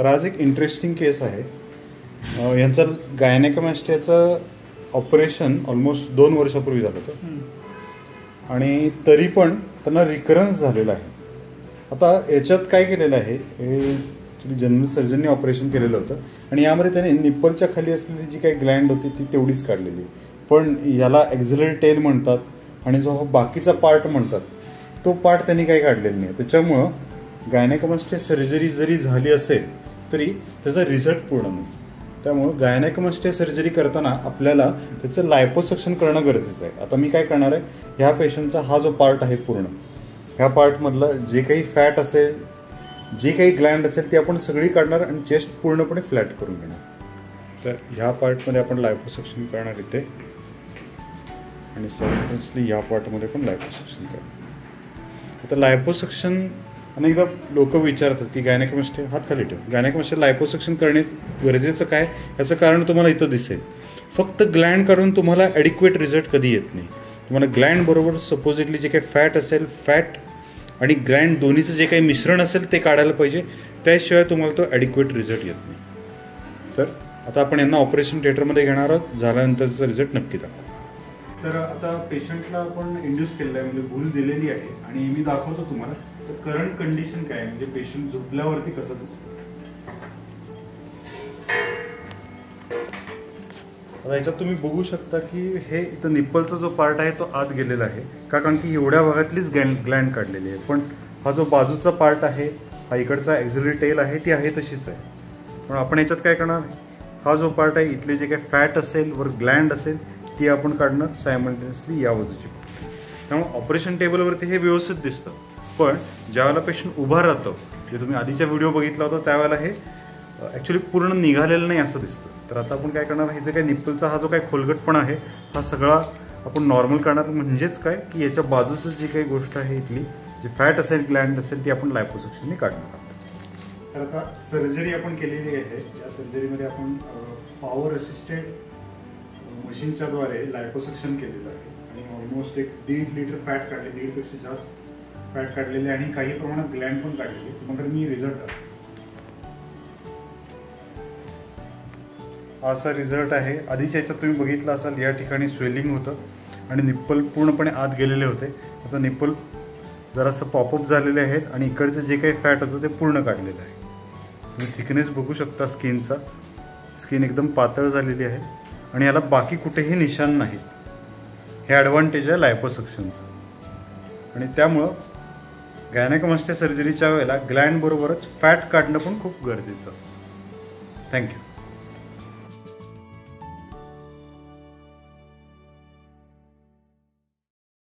तर आज एक इंटरेस्टिंग केस आहे. यांचं गायनेकोमॅस्टियाचं ऑपरेशन ऑलमोस्ट 2 वर्षापूर्वी झालं होतं आणि तरी पण त्यांना रिकरन्स झालेला आहे. आता याच्यात काय केलेलं आहे, हे ॲक्च्युली जनरल सर्जनने ऑपरेशन केलेलं होतं आणि यामध्ये त्याने निप्पलच्या खाली असलेली जी काही ग्लँड होती ती तेवढीच काढलेली, पण याला ॲक्झिलरी टेल म्हणतात आणि जो बाकीचा पार्ट म्हणतात तो पार्ट त्यांनी काही काढलेला नाही. त्याच्यामुळं गायनेकोमॅस्टिया सर्जरी जरी झाली असेल तरी त्याचा रिझल्ट पूर्ण नाही. त्यामुळं गायनेकोमॅस्टिया सर्जरी करताना आपल्याला त्याचं लायपोसक्शन करणं गरजेचं आहे. आता मी काय करणार आहे, ह्या पेशंटचा हा जो पार्ट आहे पूर्ण, ह्या पार्टमधलं जे काही फॅट असेल, जी काही ग्लँड असेल ती आपण सगळी काढणार आणि चेस्ट पूर्णपणे फ्लॅट करून घेणार. तर ह्या पार्टमध्ये आपण लायपोसक्शन करणार इथे आणि सर्वस्ली ह्या पार्टमध्ये पण लायपोसक्शन करणार. आता लायपोसक्शन अनेकदा लोक विचारतात की गायनेकोमॅस्टिया, हात खाली ठेव, गायनेकोमॅस्टिया लायपोसक्शन करणे गरजेचं काय, याचं कारण तुम्हाला इथं दिसेल. फक्त ग्लँड काढून तुम्हाला ॲडिक्वेट रिझल्ट कधी येत नाही. तुम्हाला ग्लँड बरोबर सपोजिटली जे काही फॅट असेल, फॅट आणि ग्लँड दोन्हीचं जे काही मिश्रण असेल ते काढायला पाहिजे, त्याशिवाय तुम्हाला तो ॲडिक्वेट रिझल्ट येत नाही. तर आता आपण यांना ऑपरेशन थिएटरमध्ये घेणार आहोत, झाल्यानंतरचा रिझल्ट नक्की दाखवू. तर आता पेशंटला आपण इंड्यूस केलेलं आहे, म्हणजे भूल दिलेली आहे आणि मी दाखवतो तुम्हाला. तर करंट कंडिशन काय आहे, म्हणजे पेशंट झोपल्यावरती कसं दिसतं. आता याच्यात तुम्ही बघू शकता की हे इथं निप्पलचा जो पार्ट आहे तो आत गेलेला आहे, कारण की एवढ्या भागातलीच ग्लँड काढलेली आहे. पण हा जो बाजूचा पार्ट आहे, हा इकडचा ॲक्झिलरी टेल आहे, ती आहे तशीच आहे. पण आपण याच्यात काय करणार, हा जो पार्ट आहे इथले जे काही फॅट असेल वर ग्लँड असेल ती आपण काढणार सायमल्टेनियसली या बाजूची. त्यामुळे ऑपरेशन टेबलवरती हे व्यवस्थित दिसतं. पण ज्यावेळेला पेशंट उभा राहतो, जे तुम्ही आधीचा व्हिडिओ बघितला होता त्यावेळेला हे ॲक्च्युली पूर्ण निघालेलं नाही असं दिसतं. तर आता आपण काय करणार, हे जे काही निप्पलचा हा जो काही खोलगटपणा आहे हा सगळा आपण नॉर्मल करणार. म्हणजेच काय की याच्या बाजूचं जी काही गोष्ट आहे इथली जी फॅट असेल, ग्लँड असेल, ती आपण लायपोसक्शनने काढणार आहोत. तर आता सर्जरी आपण केलेली आहे. या सर्जरीमध्ये आपण पॉवर असिस्टेड मशीनच्या द्वारे लायपोसक्शन केलेलं आहे आणि ऑलमोस्ट एक 1.5 लिटर फॅट काढले, 1.5पेक्षा जास्त फॅट काढलेले आणि काही प्रमाणात ग्लँड पण काढलेले. तुम्हाला मी रिझल्ट दाखवतो. असा रिझल्ट आहे. आधीच्या याच्यात तुम्ही बघितलं असाल, या ठिकाणी स्वेलिंग होतं आणि निप्पल पूर्णपणे आत गेलेले होते. आता निप्पल जरासं पॉपअप झालेले आहेत आणि इकडचं जे काही फॅट होतं ते पूर्ण काढलेलं आहे. तुम्ही थिकनेस बघू शकता स्किनचा, स्किन एकदम पातळ झालेली आहे आणि याला बाकी कुठेही निशाण नाहीत. हे ॲडव्हान्टेज आहे लायपोसक्शनचं. आणि त्यामुळं गायनेकोमॅस्टिया सर्जरीच्या वेळेला ग्लँड बरोबरच फॅट काढणं पण खूप गरजेचं असतं. थँक्यू.